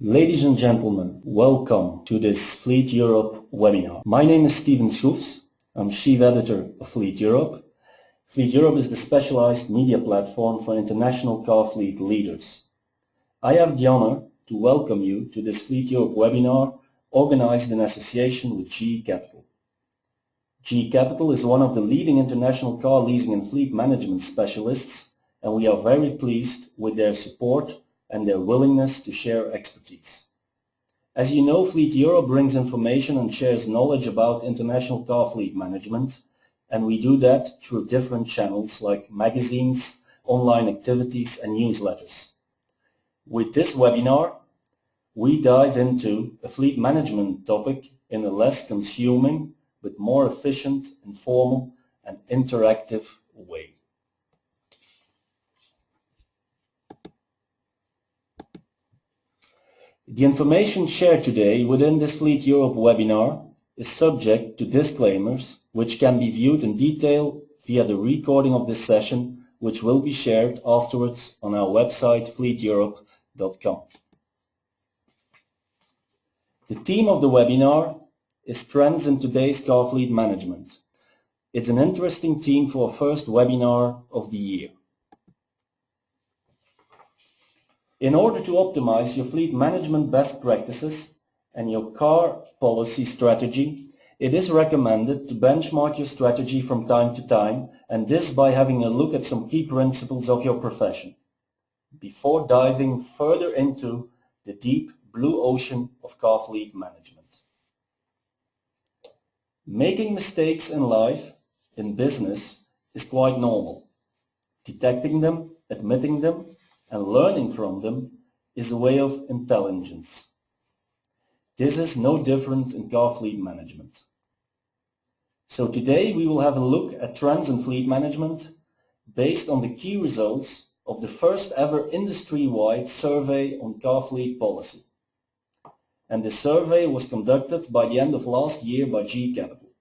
Ladies and gentlemen, welcome to this Fleet Europe webinar. My name is Steven Schroefs. I'm Chief Editor of Fleet Europe. Fleet Europe is the specialized media platform for international car fleet leaders. I have the honor to welcome you to this Fleet Europe webinar organized in association with GE Capital. GE Capital is one of the leading international car leasing and fleet management specialists, and we are very pleased with their support and their willingness to share expertise. As you know, Fleet Europe brings information and shares knowledge about international car fleet management, and we do that through different channels like magazines, online activities and newsletters. With this webinar, we dive into a fleet management topic in a less consuming but more efficient, informal and interactive way. The information shared today within this Fleet Europe webinar is subject to disclaimers which can be viewed in detail via the recording of this session, which will be shared afterwards on our website fleeteurope.com. The theme of the webinar is Trends in Today's Car Fleet Management. It's an interesting theme for a first webinar of the year. In order to optimize your fleet management best practices and your car policy strategy, it is recommended to benchmark your strategy from time to time, and this by having a look at some key principles of your profession, before diving further into the deep blue ocean of car fleet management. Making mistakes in life, in business, is quite normal. Detecting them, admitting them, and learning from them is a way of intelligence. This is no different in car fleet management. So today we will have a look at trends in fleet management based on the key results of the first ever industry-wide survey on car fleet policy. And the survey was conducted by the end of last year by GE Capital.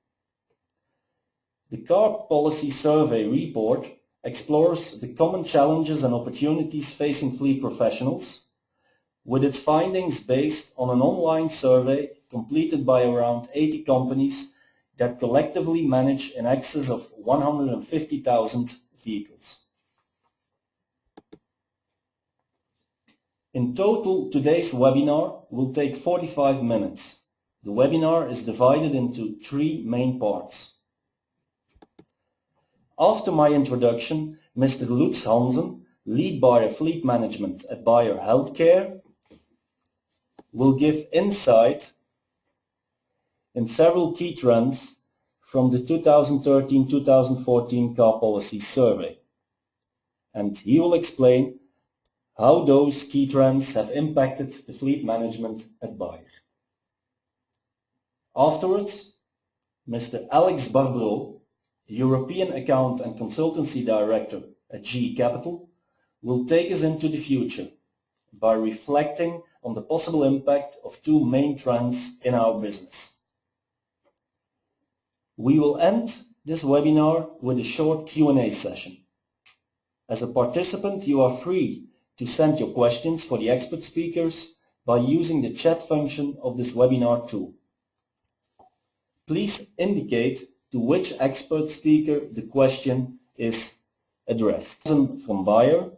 The Car Policy Survey report explores the common challenges and opportunities facing fleet professionals, with its findings based on an online survey completed by around 80 companies that collectively manage in excess of 150,000 vehicles. In total, today's webinar will take 45 minutes. The webinar is divided into three main parts. After my introduction, Mr. Lutz Hansen, lead buyer fleet management at Bayer Healthcare, will give insight in several key trends from the 2013-2014 Car Policy Survey. And he will explain how those key trends have impacted the fleet management at Bayer. Afterwards, Mr. Alex Barbreau, European Account and Consultancy Director at GE Capital, will take us into the future by reflecting on the possible impact of two main trends in our business. We will end this webinar with a short Q&A session. As a participant, you are free to send your questions for the expert speakers by using the chat function of this webinar tool. Please indicate to which expert speaker the question is addressed. From Bayer,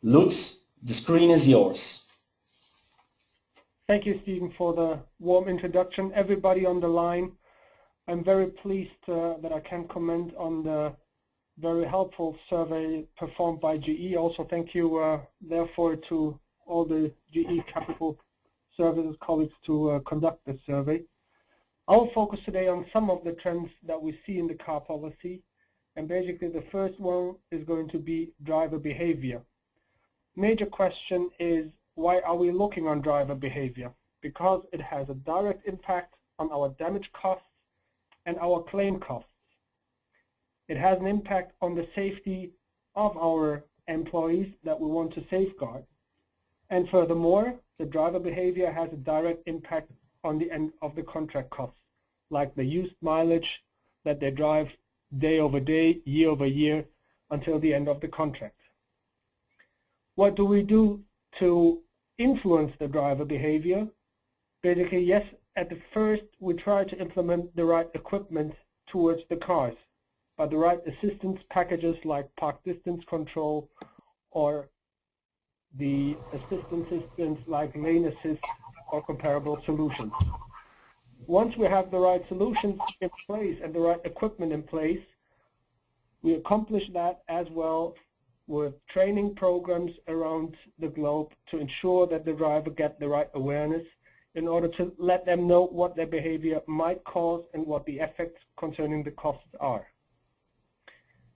Lutz, the screen is yours. Thank you, Stephen, for the warm introduction. Everybody on the line, I'm very pleased that I can comment on the very helpful survey performed by GE. Also, thank you, therefore, to all the GE Capital Services colleagues to conduct this survey. I'll focus today on some of the trends that we see in the car policy, and basically the first one is going to be driver behavior. Major question is, why are we looking on driver behavior? Because it has a direct impact on our damage costs and our claim costs. It has an impact on the safety of our employees that we want to safeguard. And furthermore, the driver behavior has a direct impact on the end of the contract costs, like the used mileage that they drive day over day, year over year, until the end of the contract. What do we do to influence the driver behavior, basically, yes, at the first we try to implement the right equipment towards the cars, but the right assistance packages like park distance control or the assistance systems like lane assist or comparable solutions. Once we have the right solutions in place and the right equipment in place, we accomplish that as well with training programs around the globe to ensure that the driver get the right awareness in order to let them know what their behavior might cause and what the effects concerning the costs are.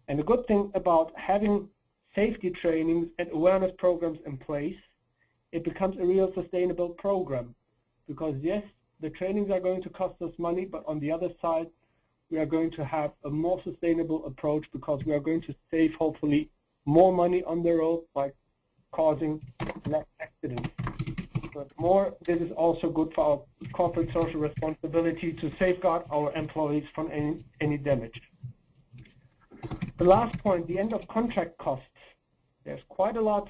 And the good thing about having safety trainings and awareness programs in place, it becomes a real sustainable program. Because yes, the trainings are going to cost us money, but on the other side, we are going to have a more sustainable approach because we are going to save, hopefully, more money on the road by causing less accidents. But more, this is also good for our corporate social responsibility to safeguard our employees from any damage. The last point, the end of contract costs. There's quite a lot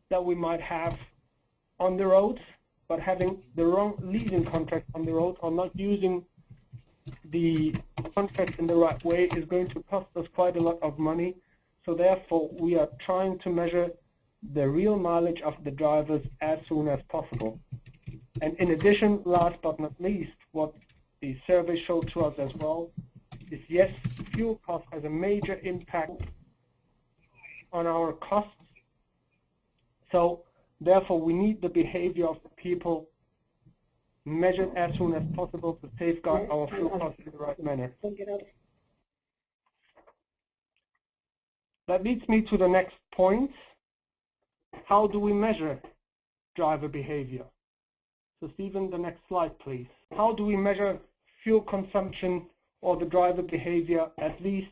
that we might have on the roads, but having the wrong leasing contract on the road or not using the contract in the right way is going to cost us quite a lot of money. So therefore, we are trying to measure the real mileage of the drivers as soon as possible. And in addition, last but not least, what the survey showed to us as well is yes, fuel cost has a major impact on our costs. So therefore, we need the behavior of the people measured as soon as possible to safeguard our fuel costs in the right manner. That leads me to the next point. How do we measure driver behavior? So Stephen, the next slide, please. How do we measure fuel consumption or the driver behavior, at least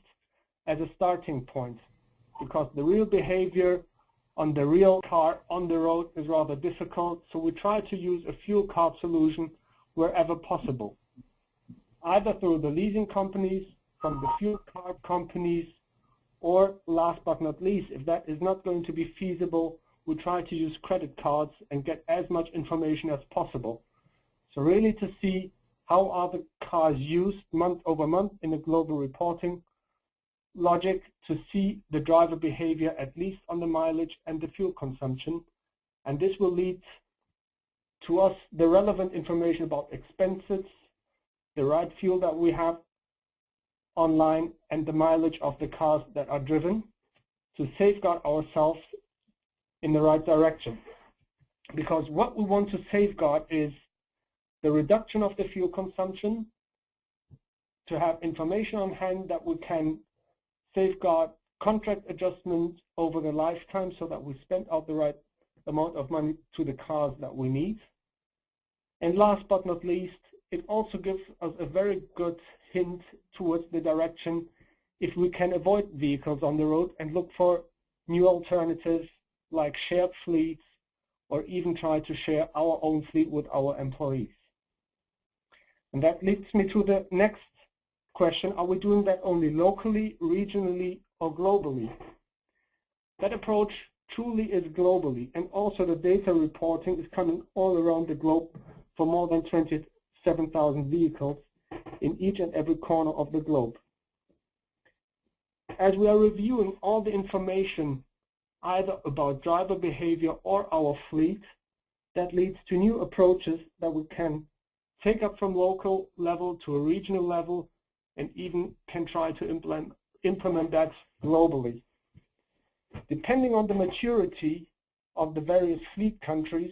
as a starting point? Because the real behavior on the real car on the road is rather difficult, so we try to use a fuel card solution wherever possible, either through the leasing companies, from the fuel card companies, or last but not least, if that is not going to be feasible, we try to use credit cards and get as much information as possible. So really to see how are the cars used month over month in a global reporting logic, to see the driver behavior at least on the mileage and the fuel consumption. And this will lead to us the relevant information about expenses, the right fuel that we have online, and the mileage of the cars that are driven to safeguard ourselves in the right direction. Because what we want to safeguard is the reduction of the fuel consumption, to have information on hand that we can safeguard contract adjustments over the lifetime so that we spend out the right amount of money to the cars that we need. And last but not least, it also gives us a very good hint towards the direction if we can avoid vehicles on the road and look for new alternatives like shared fleets, or even try to share our own fleet with our employees. And that leads me to the next question. Are we doing that only locally, regionally, or globally? That approach truly is globally, and also the data reporting is coming all around the globe for more than 27,000 vehicles in each and every corner of the globe. As we are reviewing all the information either about driver behavior or our fleet, that leads to new approaches that we can take up from local level to a regional level, and even can try to implement that globally. Depending on the maturity of the various fleet countries,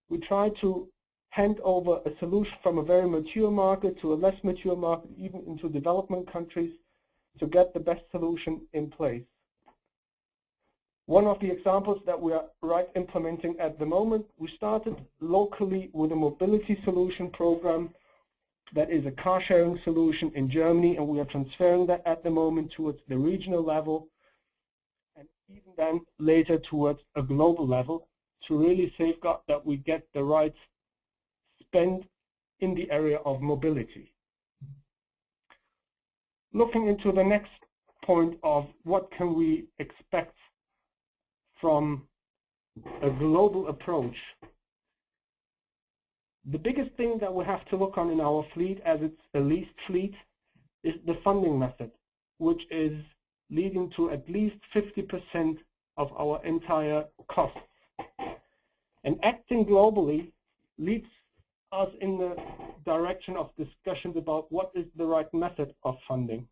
we try to hand over a solution from a very mature market to a less mature market, even into development countries, to get the best solution in place. One of the examples that we are implementing at the moment, we started locally with a mobility solution program that is a car sharing solution in Germany, and we are transferring that at the moment towards the regional level, and even then later towards a global level, to really safeguard that we get the right spend in the area of mobility. Looking into the next point of what can we expect from a global approach, the biggest thing that we have to look on in our fleet, as it's a leased fleet, is the funding method, which is leading to at least 50% of our entire costs. And acting globally leads us in the direction of discussions about what is the right method of funding.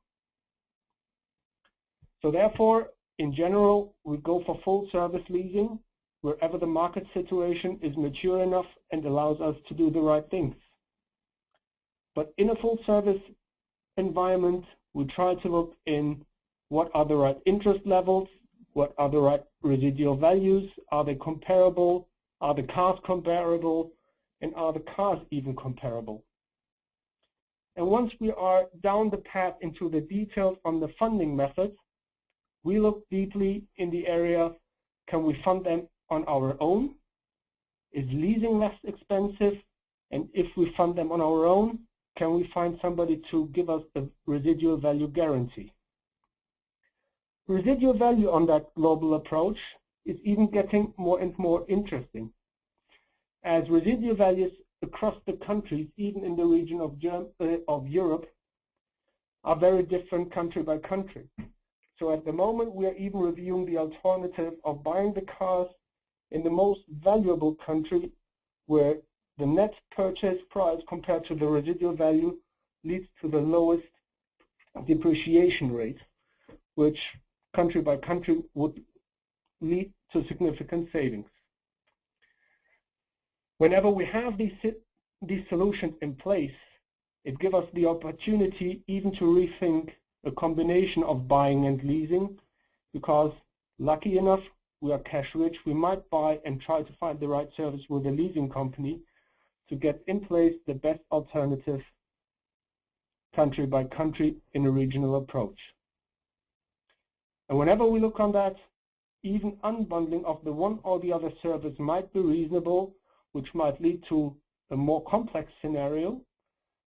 So therefore, in general, we go for full service leasing wherever the market situation is mature enough and allows us to do the right things. But in a full service environment, we try to look in what are the right interest levels, what are the right residual values, are they comparable, are the cars comparable, and are the cars even comparable? And once we are down the path into the details on the funding methods, we look deeply in the area, can we fund them on our own? Is leasing less expensive? And if we fund them on our own, can we find somebody to give us a residual value guarantee? Residual value on that global approach is even getting more and more interesting, as residual values across the countries, even in the region of Europe, are very different country by country. So at the moment, we are even reviewing the alternative of buying the cars in the most valuable country, where the net purchase price compared to the residual value leads to the lowest depreciation rate, which country by country would lead to significant savings. Whenever we have these solutions in place, it gives us the opportunity even to rethink a combination of buying and leasing, because lucky enough, we are cash rich, we might buy and try to find the right service with a leasing company to get in place the best alternative country by country in a regional approach. And whenever we look on that, even unbundling of the one or the other service might be reasonable, which might lead to a more complex scenario,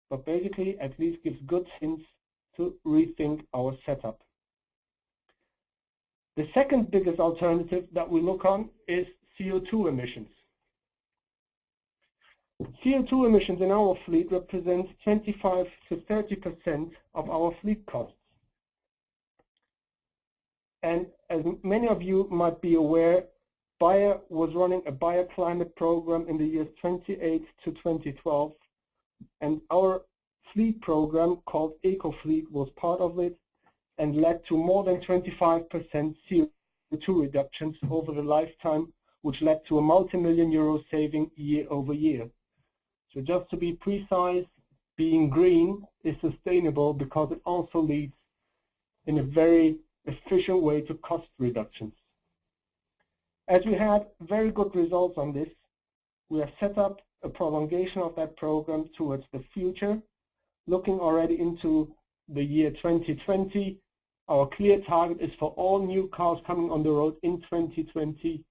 but basically at least gives good hints to rethink our setup. The second biggest alternative that we look on is CO2 emissions. CO2 emissions in our fleet represents 25 to 30% of our fleet costs. And as many of you might be aware, Bayer was running a bioclimate program in the years 2008 to 2012, and our fleet program called EcoFleet was part of it and led to more than 25% CO2 reductions over the lifetime, which led to a multi-million euro saving year over year. So just to be precise, being green is sustainable because it also leads in a very efficient way to cost reductions. As we had very good results on this, we have set up a prolongation of that program towards the future, looking already into the year 2020. Our clear target is for all new cars coming on the road in 2020,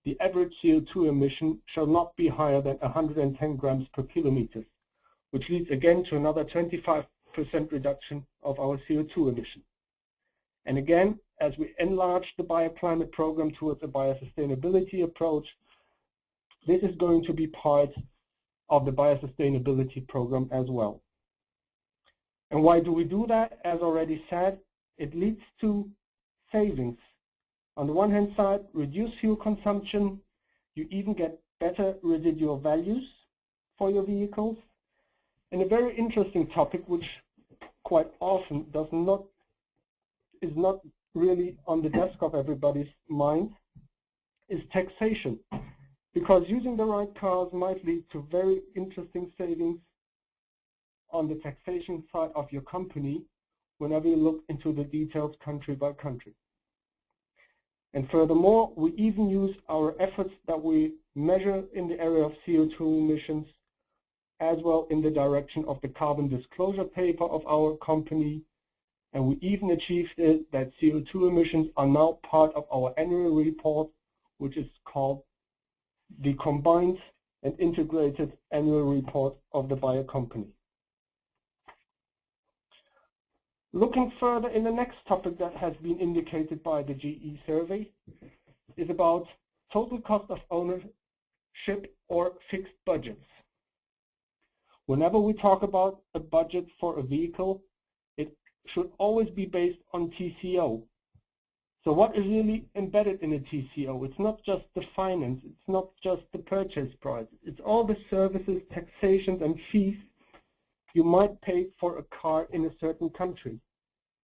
the average CO2 emission shall not be higher than 110 grams per kilometer, which leads again to another 25% reduction of our CO2 emission. And again, as we enlarge the bioclimate program towards a biosustainability approach, this is going to be part of the biosustainability program as well. And why do we do that? As already said, it leads to savings. On the one hand side, reduce fuel consumption, you even get better residual values for your vehicles. And a very interesting topic, which quite often is not really on the desk of everybody's mind, is taxation. Because using the right cars might lead to very interesting savings on the taxation side of your company whenever you look into the details country by country. And furthermore, we even use our efforts that we measure in the area of CO2 emissions as well in the direction of the carbon disclosure paper of our company. And we even achieved it that CO2 emissions are now part of our annual report, which is called the Combined and Integrated Annual Report of the Bayer company. Looking further in the next topic that has been indicated by the GE survey is about total cost of ownership or fixed budgets. Whenever we talk about a budget for a vehicle, it should always be based on TCO. So what is really embedded in a TCO? It's not just the finance, it's not just the purchase price, it's all the services, taxations and fees you might pay for a car in a certain country.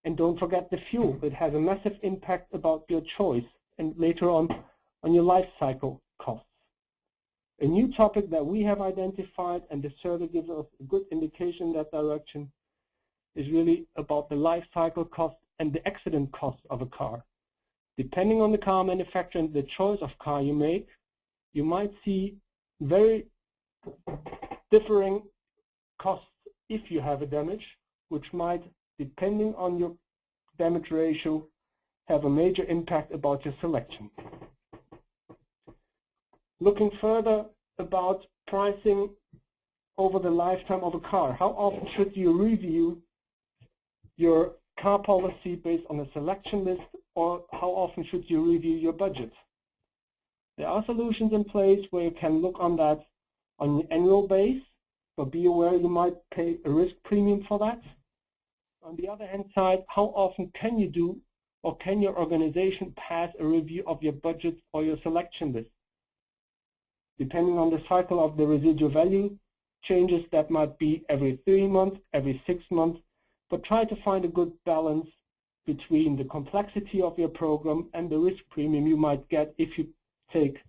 And don't forget the fuel. It has a massive impact about your choice and later on your life cycle costs. A new topic that we have identified, and the survey gives us a good indication in that direction, is really about the life cycle cost and the accident cost of a car. Depending on the car manufacturer and the choice of car you make, you might see very differing costs if you have a damage, which might, depending on your damage ratio, have a major impact about your selection. Looking further about pricing over the lifetime of a car, how often should you review your car policy based on a selection list, or how often should you review your budget? There are solutions in place where you can look on that on an annual basis, but be aware you might pay a risk premium for that. On the other hand side, how often can you do, or can your organization pass a review of your budget or your selection list? Depending on the cycle of the residual value changes, that might be every 3 months, every 6 months, but try to find a good balance between the complexity of your program and the risk premium you might get if you take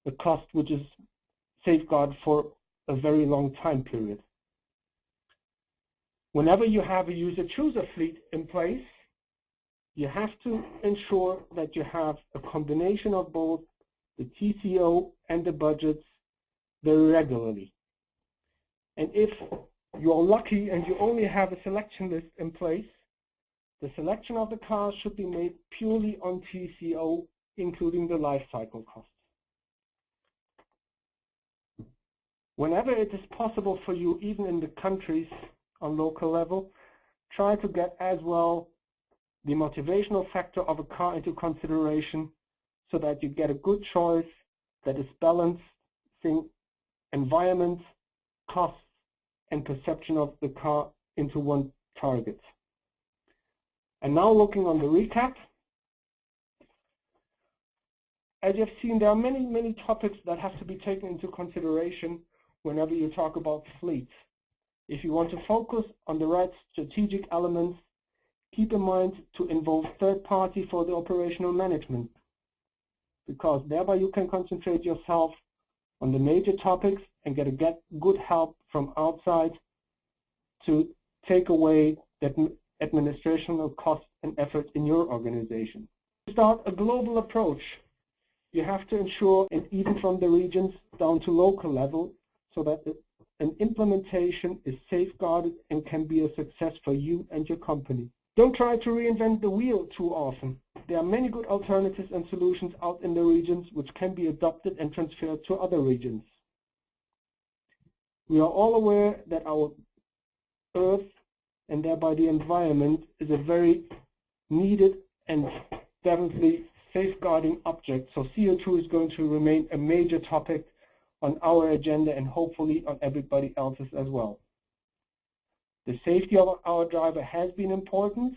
a cost which is safeguarded for a very long time period. Whenever you have a user-chooser fleet in place, you have to ensure that you have a combination of both the TCO and the budgets very regularly. And if you're lucky and you only have a selection list in place, the selection of the cars should be made purely on TCO, including the life cycle costs. Whenever it is possible for you, even in the countries on local level, try to get as well the motivational factor of a car into consideration so that you get a good choice that is balancing environment, costs, and perception of the car into one target. And now looking on the recap. As you have seen, there are many topics that have to be taken into consideration whenever you talk about fleets. If you want to focus on the right strategic elements, keep in mind to involve third party for the operational management, because thereby you can concentrate yourself on the major topics and get good help from outside to take away that administrational cost and effort in your organization. To start a global approach, you have to ensure, and even from the regions down to local level, so that an implementation is safeguarded and can be a success for you and your company. Don't try to reinvent the wheel too often. There are many good alternatives and solutions out in the regions which can be adopted and transferred to other regions. We are all aware that our Earth and thereby the environment is a very needed and definitely safeguarding object. So CO2 is going to remain a major topic on our agenda and hopefully on everybody else's as well. The safety of our driver has been important.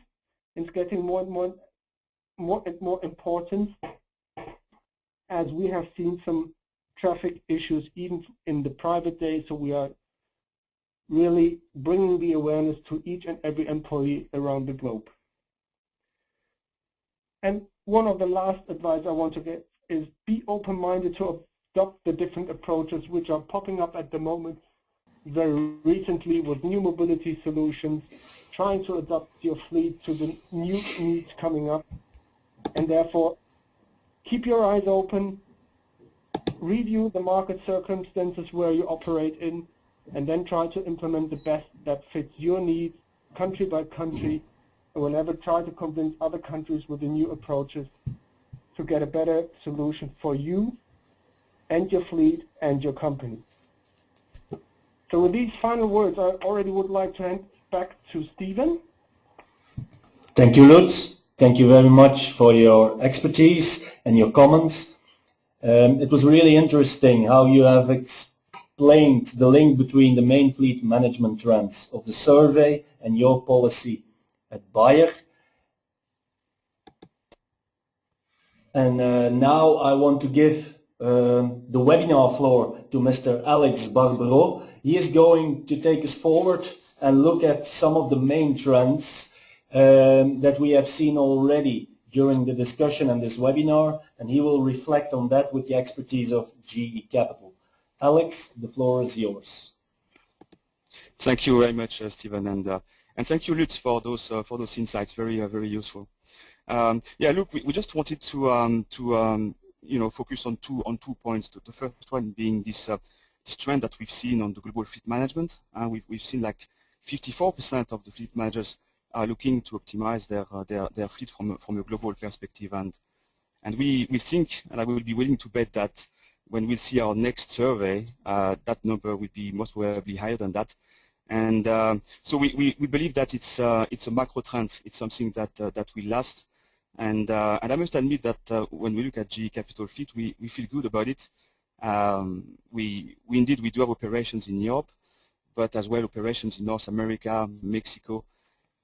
It's getting more and more important as we have seen some traffic issues even in the private day. So we are really bringing the awareness to each and every employee around the globe. And one of the last advice I want to get is be open-minded to adopt the different approaches which are popping up at the moment very recently with new mobility solutions, trying to adapt your fleet to the new needs coming up. And therefore, keep your eyes open, review the market circumstances where you operate in, and then try to implement the best that fits your needs, country by country, and whenever try to convince other countries with the new approaches to get a better solution for you and your fleet and your company. So with these final words, I already would like to hand back to Stephen. Thank you, Lutz. Thank you very much for your expertise and your comments. It was really interesting how you have explained the link between the main fleet management trends of the survey and your policy at Bayer. And now I want to give the webinar floor to Mr. Alex Barbero. He is going to take us forward and look at some of the main trends that we have seen already during the discussion and this webinar, and he will reflect on that with the expertise of GE Capital. Alex, the floor is yours. Thank you very much, Stephen, and thank you, Lutz, for those insights. Very useful. Yeah, look, we just wanted to focus on two points. The first one being this trend that we've seen on the global fleet management. We've seen like 54% of the fleet managers are looking to optimize their fleet from a global perspective, and we think, and I will be willing to bet that when we'll see our next survey, that number will be most probably higher than that. And so we believe that it's a macro trend. It's something that will last. And I must admit that when we look at GE Capital Fleet, we feel good about it. We indeed do have operations in Europe, but as well operations in North America, Mexico,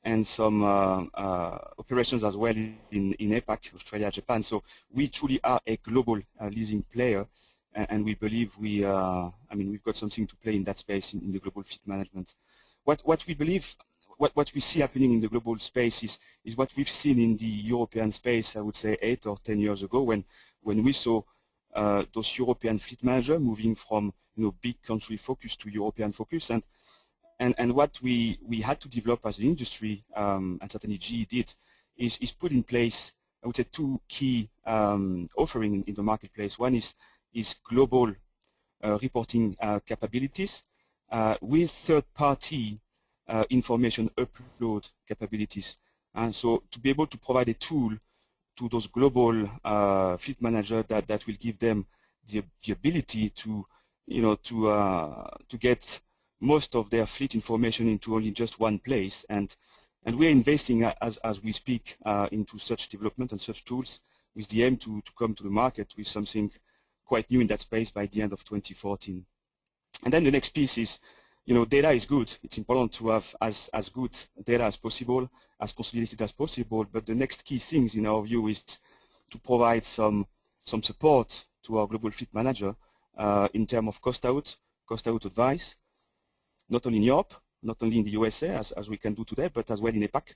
and some operations as well in APAC, Australia, Japan. So we truly are a global leasing player, and we believe we've got something to play in that space in the global fleet management. What we believe, what we see happening in the global space is what we've seen in the European space, I would say 8 or 10 years ago, when we saw those European fleet managers moving from big country focus to European focus, and what we had to develop as an industry, and certainly GE did, is put in place, I would say, two key offerings in the marketplace. One is global reporting capabilities with third-party information upload capabilities. And so to be able to provide a tool to those global fleet managers that will give them the ability to get most of their fleet information into only just one place, and we're investing as we speak into such development and such tools with the aim to come to the market with something quite new in that space by the end of 2014. And then the next piece is, data is good. It's important to have as good data as possible, as consolidated as possible, but the next key things in our view is to provide some support to our global fleet manager in terms of cost out advice, not only in Europe, not only in the USA as we can do today, but as well in APAC.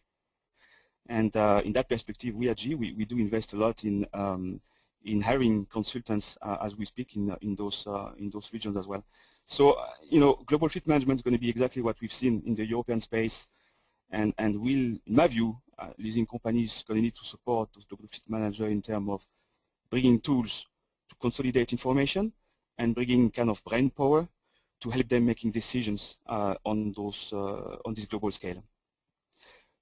And in that perspective, we at GE, we do invest a lot in hiring consultants as we speak in those regions as well. So global fleet management is going to be exactly what we've seen in the European space, and will, in my view, leasing companies going to need to support those global fleet manager in terms of bringing tools to consolidate information and bringing kind of brain power to help them making decisions on this global scale.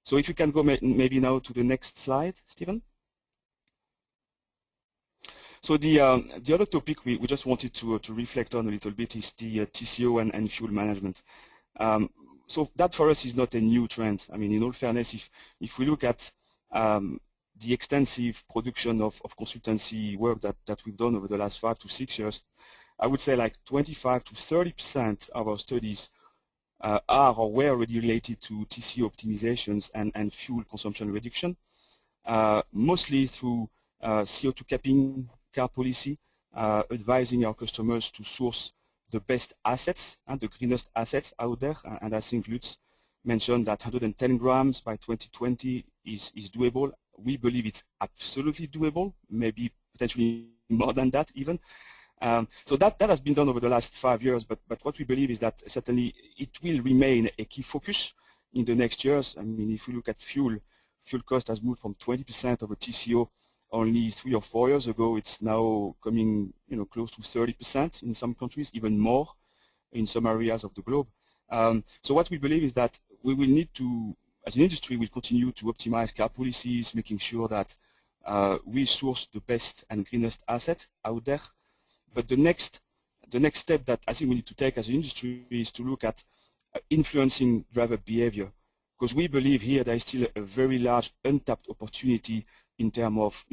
So if you can go maybe now to the next slide, Stephen. So the other topic we just wanted to reflect on a little bit is the TCO and fuel management. So that for us is not a new trend. I mean, in all fairness, if we look at the extensive production of consultancy work that we've done over the last 5 to 6 years, I would say like 25 to 30% of our studies are or were already related to TCO optimizations and fuel consumption reduction, mostly through CO2 capping, car policy, advising our customers to source the best assets and the greenest assets out there. And I think Lutz mentioned that 110 grams by 2020 is doable. We believe it's absolutely doable, maybe potentially more than that even. So that has been done over the last 5 years, but what we believe is that certainly it will remain a key focus in the next years. I mean, if we look at fuel cost has moved from 20% of a TCO only 3 or 4 years ago. It's now coming, close to 30% in some countries, even more in some areas of the globe. So what we believe is that we will need to, as an industry, we'll continue to optimize car policies, making sure that we source the best and greenest asset out there. But the next step that I think we need to take as an industry is to look at influencing driver behavior, because we believe here there is still a very large untapped opportunity in terms of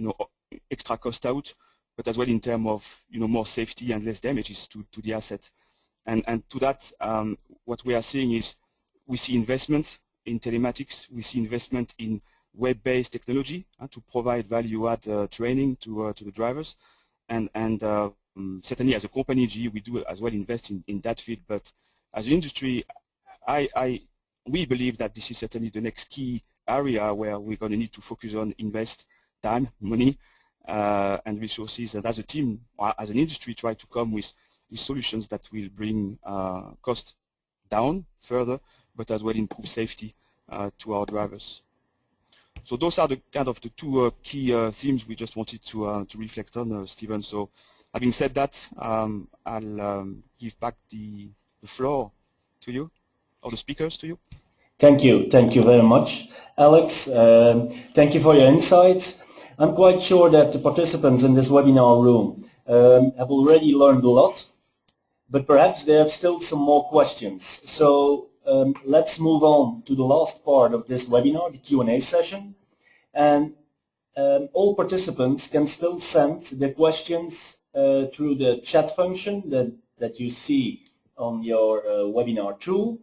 extra cost out but as well in terms of more safety and less damages to the asset. And to that, what we are seeing is we see investment in telematics, we see investment in web-based technology to provide value-add training to the drivers, and certainly as a company, GE, we do as well invest in that field. But as an industry, we believe that this is certainly the next key area where we're going to need to focus on, invest time, money, and resources, and as a team, as an industry, try to come with solutions that will bring cost down further, but as well improve safety to our drivers. So those are the kind of the two key themes we just wanted to reflect on, Stephen. So having said that, I'll give back the floor to you, or the speakers to you. Thank you very much, Alex. Thank you for your insights. I'm quite sure that the participants in this webinar room have already learned a lot, but perhaps they have still some more questions. So let's move on to the last part of this webinar, the Q&A session. And all participants can still send their questions through the chat function that you see on your webinar tool.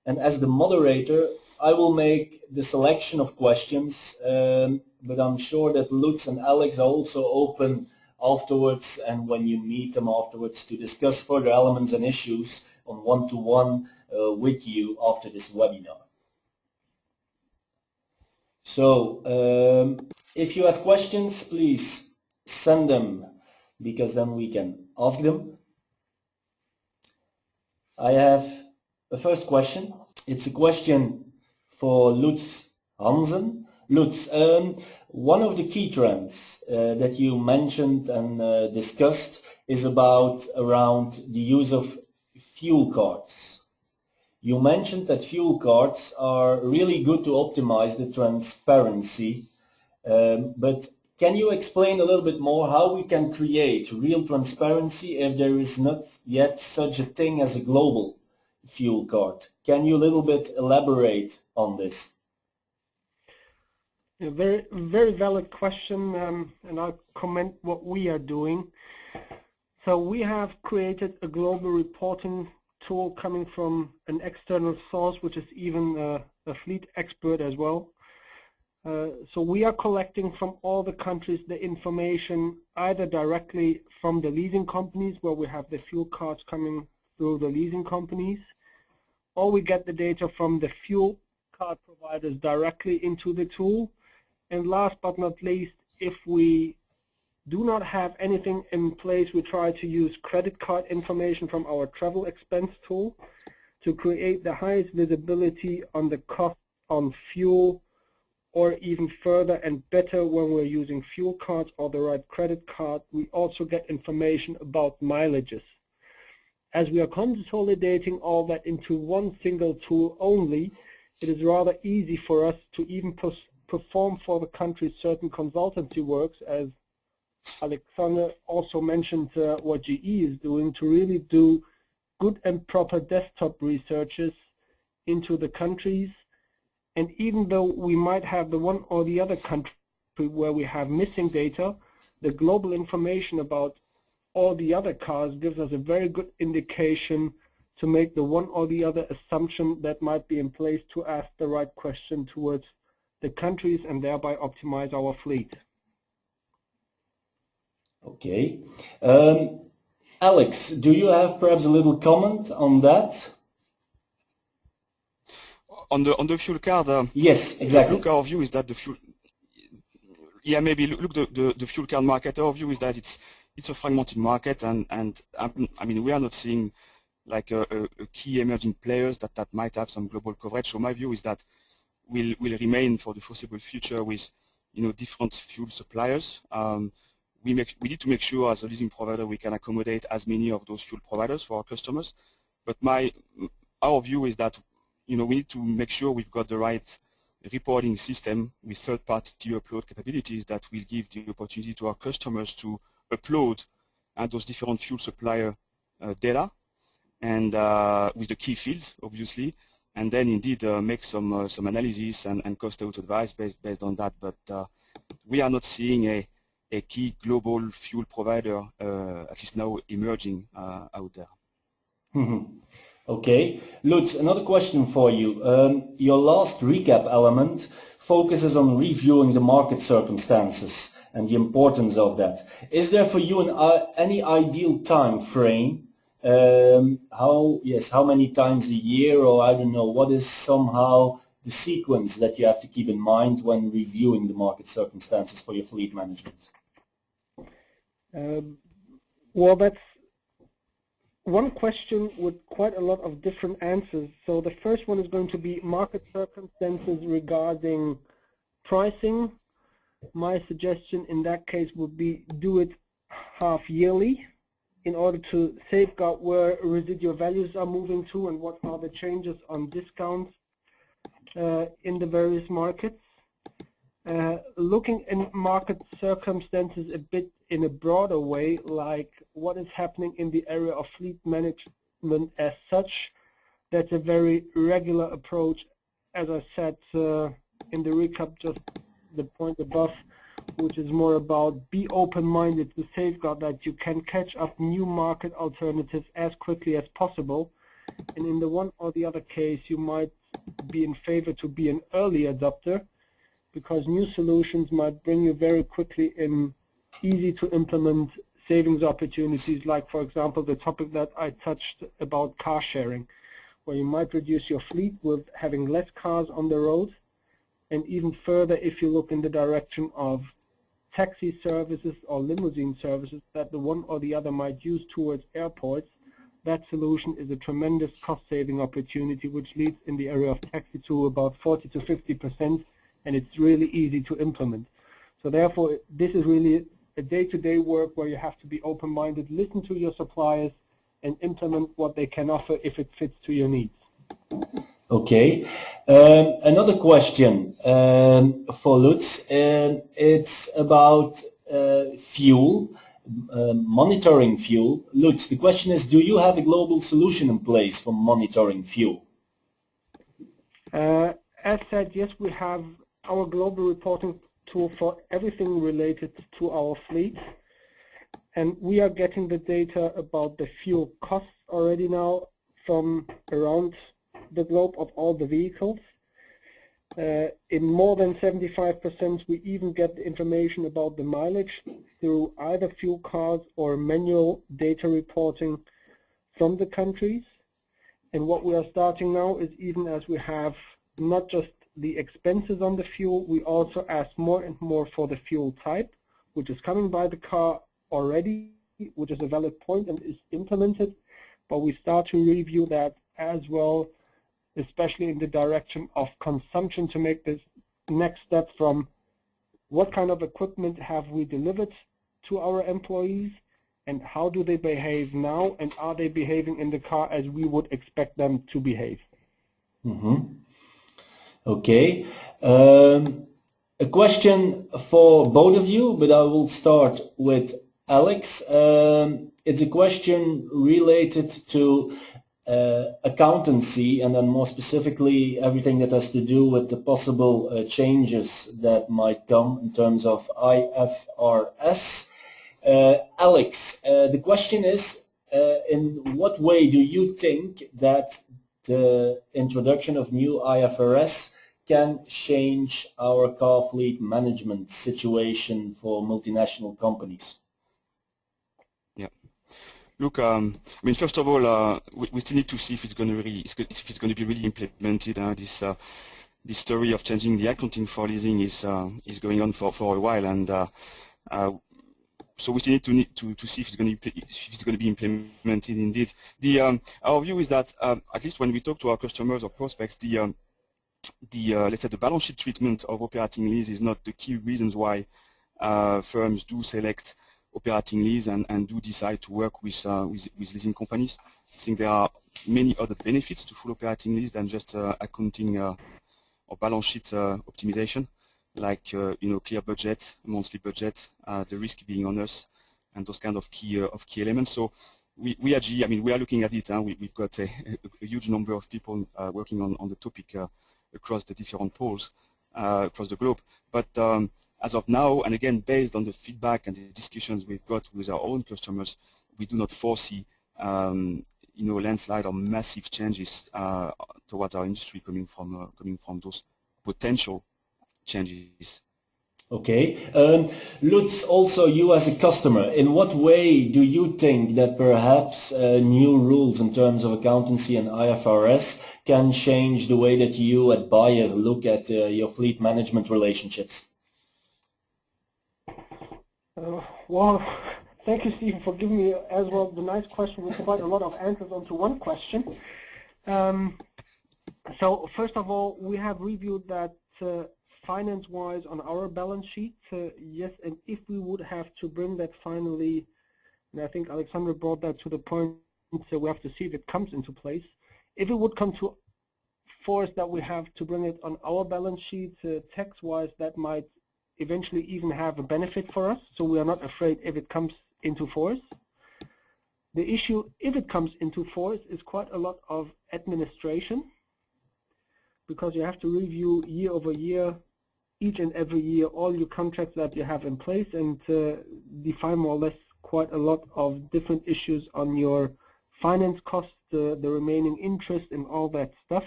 And as the moderator, I will make the selection of questions, but I'm sure that Lutz and Alex are also open afterwards, and when you meet them afterwards, to discuss further elements and issues on one-to-one with you after this webinar. So if you have questions, please send them, because then we can ask them. I have a first question. It's a question for Lutz Hansen. Lutz, one of the key trends that you mentioned and discussed is around the use of fuel cards. You mentioned that fuel cards are really good to optimize the transparency, but can you explain a little bit more how we can create real transparency if there is not yet such a thing as a global fuel card? Can you a little bit elaborate on this? A very valid question, and I'll comment what we are doing. So we have created a global reporting tool coming from an external source, which is even a fleet expert as well. So we are collecting from all the countries the information either directly from the leasing companies, where we have the fuel cards coming through the leasing companies, or we get the data from the fuel card providers directly into the tool. And last but not least, if we do not have anything in place, we try to use credit card information from our travel expense tool to create the highest visibility on the cost on fuel, or even further and better, when we're using fuel cards or the right credit card, we also get information about mileages. As we are consolidating all that into one single tool only, it is rather easy for us to even perform for the country certain consultancy works, as Alexander also mentioned what GE is doing, to really do good and proper desktop researches into the countries. And even though we might have the one or the other country where we have missing data, the global information about all the other cars gives us a very good indication to make the one or the other assumption that might be in place to ask the right question towards the countries and thereby optimize our fleet. Okay. Alex, do you have perhaps a little comment on that? On the fuel card? Yes, exactly. Look, our view is that the fuel, the fuel card market, our view is that it's a fragmented market, and I mean, we are not seeing like a key emerging players that might have some global coverage. So my view is that will remain for the foreseeable future with different fuel suppliers. We need to make sure as a leasing provider we can accommodate as many of those fuel providers for our customers. But our view is that we need to make sure we've got the right reporting system with third-party upload capabilities that will give the opportunity to our customers to upload those different fuel supplier data, and with the key fields, obviously, and then indeed make some analysis and cost out advice based on that. But we are not seeing a a key global fuel provider, at least now emerging out there. Okay. Lutz, another question for you. Your last recap element focuses on reviewing the market circumstances and the importance of that. Is there for you any ideal time frame? How many times a year, or I don't know, what is somehow the sequence that you have to keep in mind when reviewing the market circumstances for your fleet management? Well, that's one question with quite a lot of different answers. So the first one is going to be market circumstances regarding pricing. My suggestion in that case would be do it half yearly in order to safeguard where residual values are moving to and what are the changes on discounts in the various markets. Looking in market circumstances a bit in a broader way, like what is happening in the area of fleet management as such, that's a very regular approach. As I said in the recap, just the point above, which is more about be open-minded to safeguard that you can catch up new market alternatives as quickly as possible. And in the one or the other case, you might be in favor to be an early adopter, because new solutions might bring you very quickly in easy to implement savings opportunities, like for example the topic that I touched about car sharing, where you might reduce your fleet with having less cars on the road. And even further, if you look in the direction of taxi services or limousine services that the one or the other might use towards airports, that solution is a tremendous cost-saving opportunity, which leads in the area of taxi to about 40 to 50%, and it's really easy to implement. So therefore, this is really a day-to-day work where you have to be open-minded, listen to your suppliers, and implement what they can offer if it fits to your needs. Okay. Another question for Lutz. It's about fuel, monitoring fuel. Lutz, the question is, do you have a global solution in place for monitoring fuel? As said, yes, we have our global reporting tool for everything related to our fleet. And we are getting the data about the fuel costs already now from around the globe of all the vehicles. In more than 75%, we even get the information about the mileage through either fuel cards or manual data reporting from the countries. And what we are starting now is, even as we have not just the expenses on the fuel, we also ask more and more for the fuel type, which is coming by the car already, which is a valid point and is implemented. But we start to review that as well, especially in the direction of consumption, to make this next step from what kind of equipment have we delivered to our employees and how do they behave now, and are they behaving in the car as we would expect them to behave. Okay. A question for both of you, but I will start with Alex. It's a question related to accountancy, and then more specifically everything that has to do with the possible changes that might come in terms of IFRS. Alex, the question is, in what way do you think that the introduction of new IFRS can change our car fleet management situation for multinational companies? Look, I mean, first of all, we still need to see if it's going to be really implemented. This story of changing the accounting for leasing is going on for a while, and so we still need to see if it's going to be implemented indeed. Our view is that at least when we talk to our customers or prospects, let's say the balance sheet treatment of operating lease is not the key reasons why firms do select operating lease and do decide to work with leasing companies. I think there are many other benefits to full operating lease than just accounting or balance sheet optimization, like clear budget, monthly budget, the risk being on us, and those kind of key elements. So we at GE, I mean, we are looking at it. We've got a huge number of people working on the topic across the different poles across the globe. But as of now, and again, based on the feedback and the discussions we've got with our own customers, we do not foresee landslide or massive changes towards our industry coming from those potential changes. Okay. Lutz, also you as a customer, in what way do you think that perhaps new rules in terms of accountancy and IFRS can change the way that you at Bayer look at your fleet management relationships? Well, thank you, Stephen, for giving me as well the nice question with quite a lot of answers onto one question. So first of all, we have reviewed that finance-wise on our balance sheet, yes, and if we would have to bring that finally, and I think Alexander brought that to the point, so we have to see if it comes into place. If it would come to force that we have to bring it on our balance sheet, tax-wise, that might eventually even have a benefit for us, so we are not afraid if it comes into force. The issue, if it comes into force, is quite a lot of administration, because you have to review year over year, each and every year, all your contracts that you have in place, and define more or less quite a lot of different issues on your finance costs, the remaining interest and all that stuff,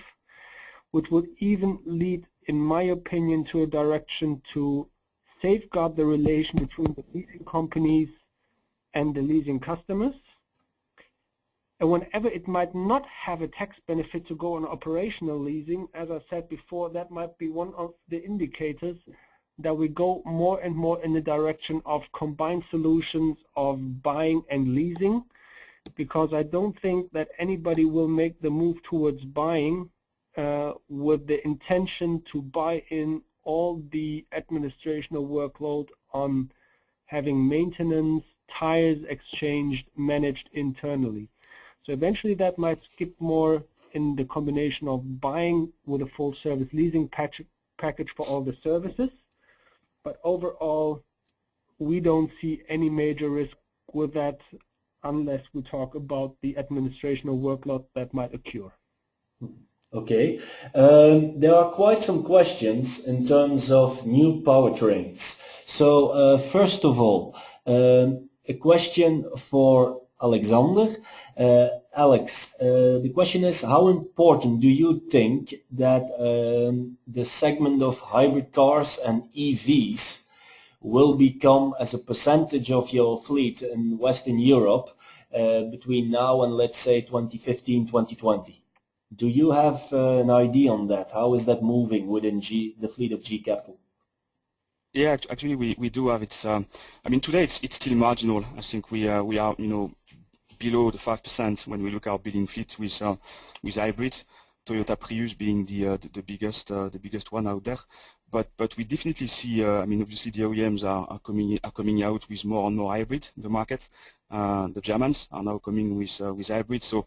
which would even lead, in my opinion, to a direction to safeguard the relation between the leasing companies and the leasing customers. And whenever it might not have a tax benefit to go on operational leasing, as I said before, that might be one of the indicators that we go more and more in the direction of combined solutions of buying and leasing, because I don't think that anybody will make the move towards buying with the intention to buy in all the administrative workload on having maintenance, tires exchanged, managed internally. So eventually that might skip more in the combination of buying with a full service leasing package for all the services. But overall, we don't see any major risk with that unless we talk about the administrative workload that might occur. Okay. There are quite some questions in terms of new powertrains. So first of all, a question for Alexander. Alex, the question is, how important do you think that the segment of hybrid cars and EVs will become as a percentage of your fleet in Western Europe between now and, let's say, 2015, 2020? Do you have an idea on that? How is that moving within the fleet of G Capital? Yeah, actually we do have it. I mean, today it's still marginal. I think we are below the 5% when we look at our building fleet with hybrid. Toyota Prius being the biggest one out there. But we definitely see. I mean, obviously the OEMs are coming out with more and more hybrid in the market. The Germans are now coming with hybrid. So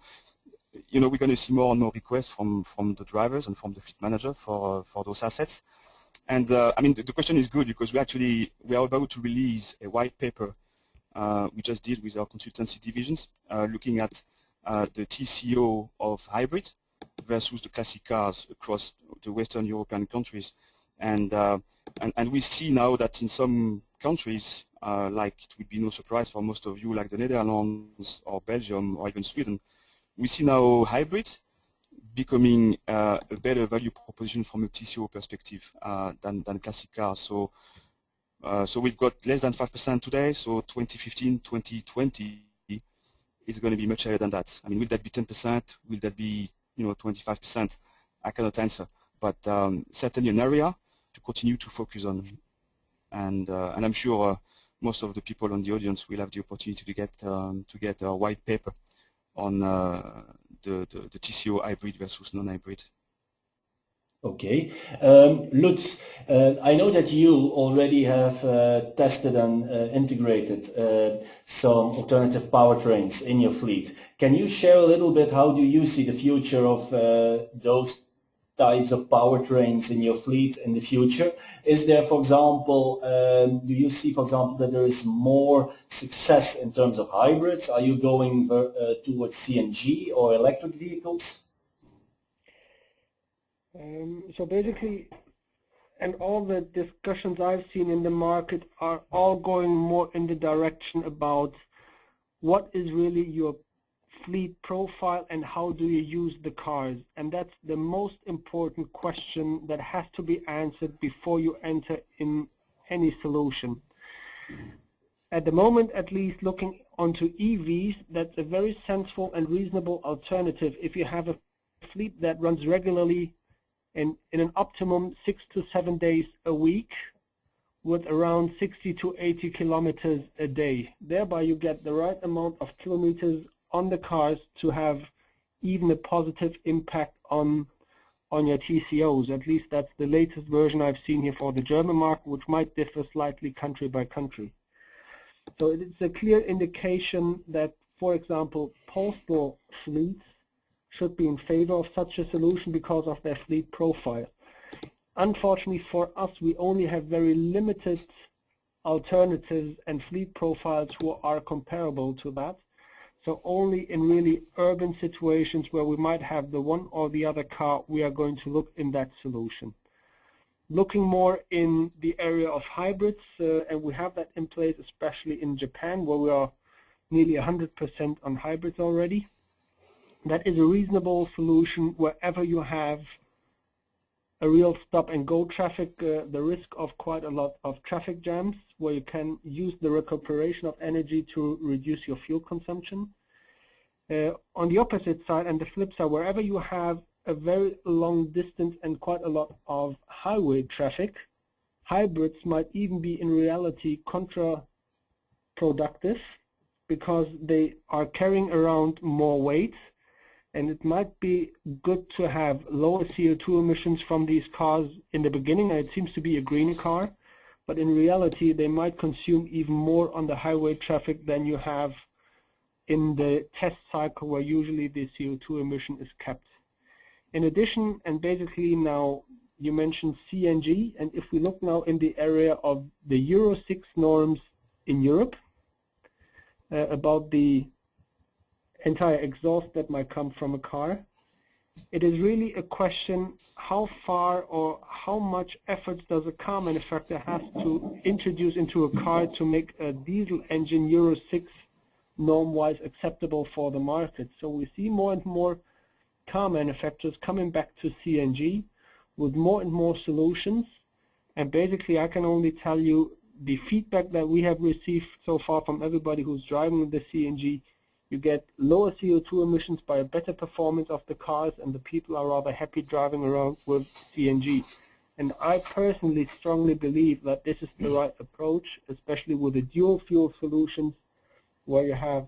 we're going to see more and more requests from the drivers and from the fleet manager for those assets. And I mean, the question is good because we are about to release a white paper we just did with our consultancy divisions, looking at the TCO of hybrid versus the classic cars across the Western European countries. And we see now that in some countries, like it would be no surprise for most of you, like the Netherlands or Belgium or even Sweden, we see now hybrid becoming a better value proposition from a TCO perspective than classic cars. So we've got less than 5% today. So 2015, 2020 is going to be much higher than that. I mean, will that be 10%? Will that be 25%? I cannot answer, but certainly an area to continue to focus on. And I'm sure most of the people on the audience will have the opportunity to get a white paper on the TCO hybrid versus non-hybrid. Okay. Lutz, I know that you already have tested and integrated some alternative powertrains in your fleet. Can you share a little bit how do you see the future of those types of powertrains in your fleet in the future? Is there, for example, do you see, for example, that there is more success in terms of hybrids? Are you going towards CNG or electric vehicles? So basically, and all the discussions I've seen in the market are all going more in the direction about what is really your fleet profile and how do you use the cars. And that's the most important question that has to be answered before you enter in any solution. At the moment, at least, looking onto EVs, that's a very sensible and reasonable alternative if you have a fleet that runs regularly in an optimum 6 to 7 days a week with around 60 to 80 kilometers a day. Thereby you get the right amount of kilometers on the cars to have even a positive impact on your TCOs. At least that's the latest version I've seen here for the German market, which might differ slightly country by country. So it's a clear indication that, for example, postal fleets should be in favor of such a solution because of their fleet profile. Unfortunately for us, we only have very limited alternatives and fleet profiles who are comparable to that. So only in really urban situations where we might have the one or the other car, we are going to look in that solution. Looking more in the area of hybrids, and we have that in place, especially in Japan, where we are nearly 100% on hybrids already. That is a reasonable solution wherever you have a real stop-and-go traffic, the risk of quite a lot of traffic jams, where you can use the recuperation of energy to reduce your fuel consumption. On the opposite side and the flip side, wherever you have a very long distance and quite a lot of highway traffic, hybrids might even be in reality counterproductive because they are carrying around more weight, and it might be good to have lower CO2 emissions from these cars in the beginning, and it seems to be a greener car, but in reality they might consume even more on the highway traffic than you have in the test cycle where usually the CO2 emission is kept. In addition, and basically now you mentioned CNG, and if we look now in the area of the Euro 6 norms in Europe, about the entire exhaust that might come from a car, it is really a question how far or how much effort does a car manufacturer have to introduce into a car to make a diesel engine Euro 6 norm-wise acceptable for the market. So we see more and more car manufacturers coming back to CNG with more and more solutions, and basically I can only tell you the feedback that we have received so far from everybody who's driving the CNG. You get lower CO2 emissions by a better performance of the cars, and the people are rather happy driving around with CNG. And I personally strongly believe that this is the right approach, especially with the dual fuel solutions, where you have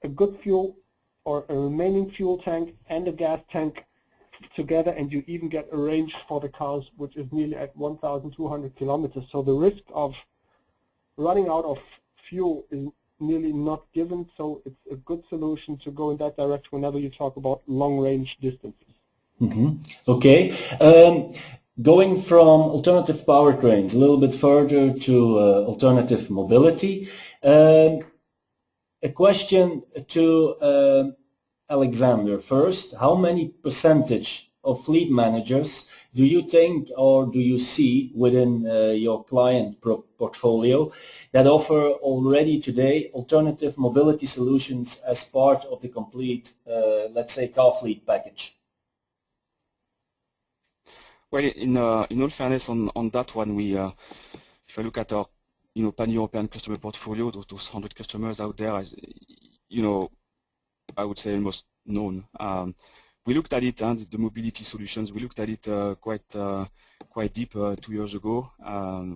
a good fuel or a remaining fuel tank and a gas tank together, and you even get a range for the cars which is nearly at 1,200 kilometers. So the risk of running out of fuel is nearly not given, so it's a good solution to go in that direction whenever you talk about long-range distances. Okay. Going from alternative powertrains a little bit further to alternative mobility, a question to Alexander first. How many percentage of fleet managers do you think or do you see within your client portfolio that offer already today alternative mobility solutions as part of the complete, let's say, car fleet package? Well, in all fairness on that one, we if I look at our pan-European customer portfolio, those 100 customers out there, as I would say almost known. We looked at it and the mobility solutions. We looked at it quite deep 2 years ago.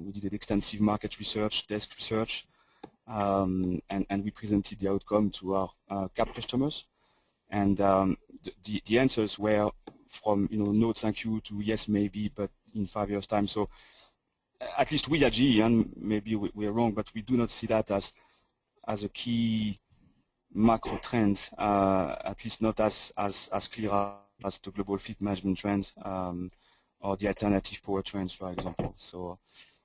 We did an extensive market research, desk research, and we presented the outcome to our CAP customers. And the answers were from no thank you to yes maybe, but in 5 years time. So at least we at GE, and maybe we're wrong, but we do not see that as a key macro trend, at least not as clear as the global fleet management trend or the alternative power trends, for example. So,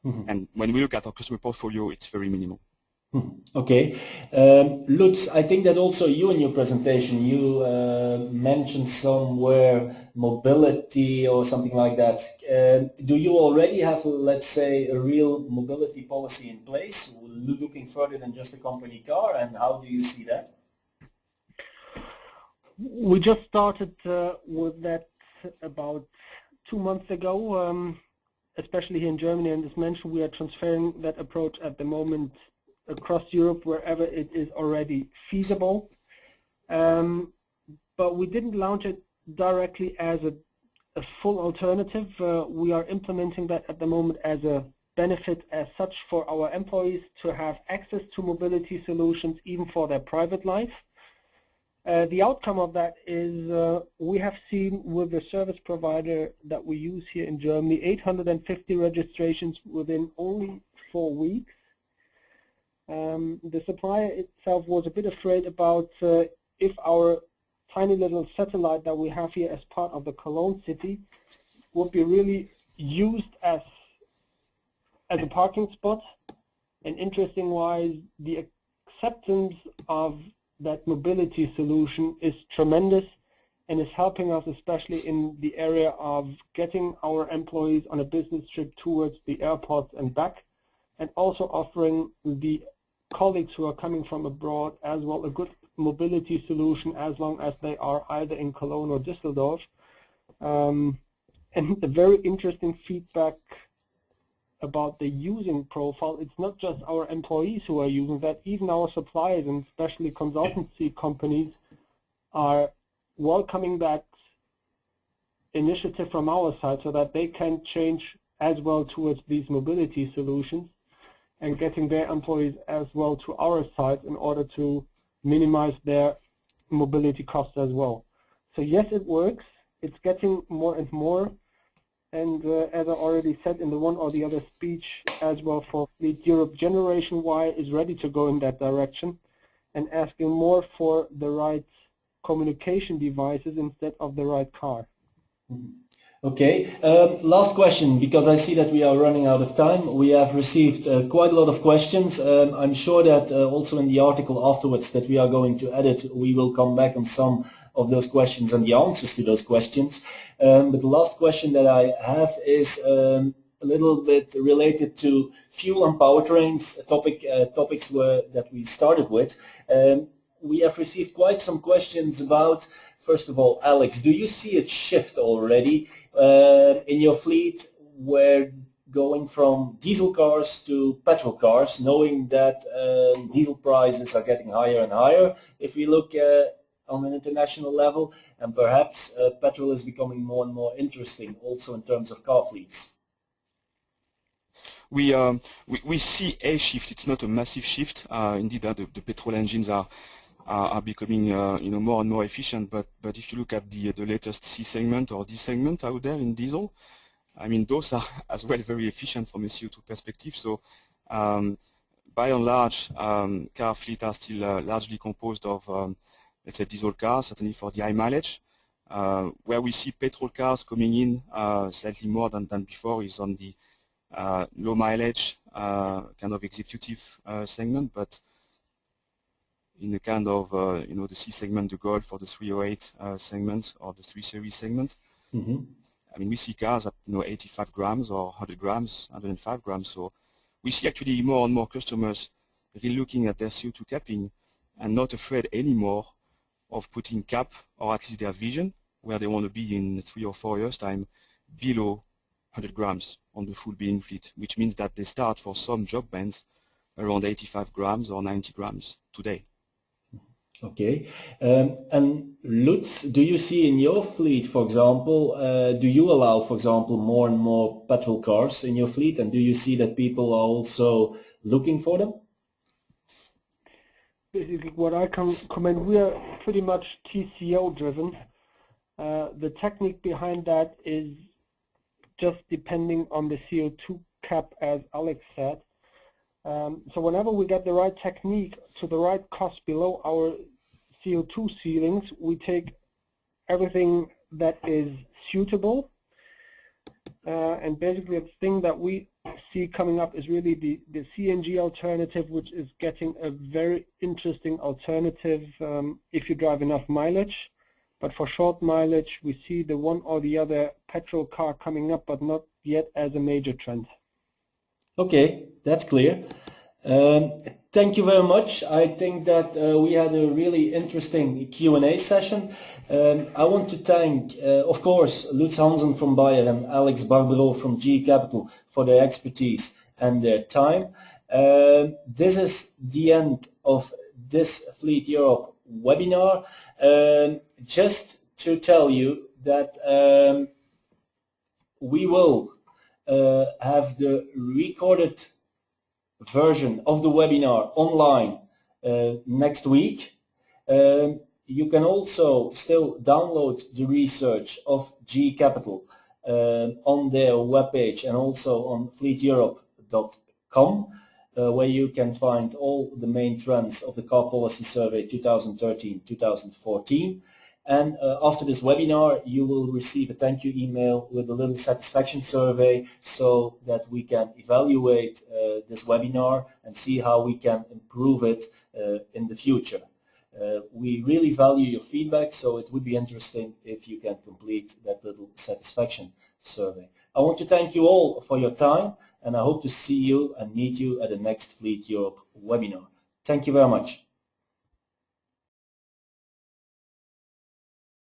and when we look at our customer portfolio, it's very minimal. Okay. Lutz, I think that also you in your presentation, you mentioned somewhere mobility or something like that. Do you already have, let's say, a real mobility policy in place, looking further than just a company car, and how do you see that? We just started with that about 2 months ago, especially here in Germany, and as mentioned, we are transferring that approach at the moment across Europe wherever it is already feasible. But we didn't launch it directly as a full alternative. We are implementing that at the moment as a benefit as such for our employees to have access to mobility solutions even for their private life. The outcome of that is we have seen with the service provider that we use here in Germany 850 registrations within only 4 weeks. The supplier itself was a bit afraid about if our tiny little satellite that we have here as part of the Cologne city would be really used as a parking spot. And interesting wise, the acceptance of that mobility solution is tremendous and is helping us especially in the area of getting our employees on a business trip towards the airports and back, and also offering the colleagues who are coming from abroad as well a good mobility solution as long as they are either in Cologne or Düsseldorf. And a very interesting feedback about the using profile. It's not just our employees who are using that, even our suppliers and especially consultancy companies are welcoming that initiative from our side so that they can change as well towards these mobility solutions and getting their employees as well to our side in order to minimize their mobility costs as well. So yes, it works. It's getting more and more. And as I already said in the one or the other speech as well, for Fleet Europe, Generation Y is ready to go in that direction and asking more for the right communication devices instead of the right car. Okay, last question, because I see that we are running out of time. We have received quite a lot of questions. I'm sure that also in the article afterwards that we are going to edit, we will come back on some of those questions and the answers to those questions. But the last question that I have is a little bit related to fuel and powertrains, topics that we started with. We have received quite some questions about, first of all, Alex, do you see a shift already in your fleet where going from diesel cars to petrol cars, knowing that diesel prices are getting higher and higher if we look on an international level, and perhaps petrol is becoming more and more interesting also in terms of car fleets? We see a shift. It's not a massive shift. Indeed, the petrol engines are becoming more and more efficient. But if you look at the latest C segment or D segment out there in diesel, I mean those are as well very efficient from a CO2 perspective. So by and large, car fleet are still largely composed of let's say diesel cars, certainly for the high mileage. Where we see petrol cars coming in slightly more than before is on the low mileage kind of executive segment, but in the kind of the C segment, the Golf or the 308 segment or the 3 Series segment. Mm-hmm. I mean, we see cars at 85 grams or 100 grams, 105 grams. So we see actually more and more customers really looking at their CO2 capping and not afraid anymore of putting cap, or at least their vision, where they want to be in 3 or 4 years' time, below 100 grams on the full being fleet, which means that they start for some job bands around 85 grams or 90 grams today. Okay, and Lutz, do you see in your fleet, for example, do you allow, for example, more and more petrol cars in your fleet, and do you see that people are also looking for them? Basically, what I can comment, we are pretty much TCO driven. The technique behind that is just depending on the CO2 cap, as Alex said. So whenever we get the right technique to the right cost below our CO2 ceilings, we take everything that is suitable. And basically the thing that we see coming up is really the CNG alternative, which is getting a very interesting alternative if you drive enough mileage. But for short mileage, we see the one or the other petrol car coming up, but not yet as a major trend. Okay, that's clear. Thank you very much. I think that we had a really interesting Q&A session. I want to thank, of course, Lutz Hansen from Bayer and Alex Barbero from GE Capital for their expertise and their time. This is the end of this Fleet Europe webinar. Just to tell you that we will have the recorded version of the webinar online next week. You can also still download the research of GE Capital on their webpage and also on fleeteurope.com, where you can find all the main trends of the Car Policy Survey 2013-2014. And after this webinar, you will receive a thank you email with a little satisfaction survey so that we can evaluate this webinar and see how we can improve it in the future. We really value your feedback, so it would be interesting if you can complete that little satisfaction survey. I want to thank you all for your time, and I hope to see you and meet you at the next Fleet Europe webinar. Thank you very much.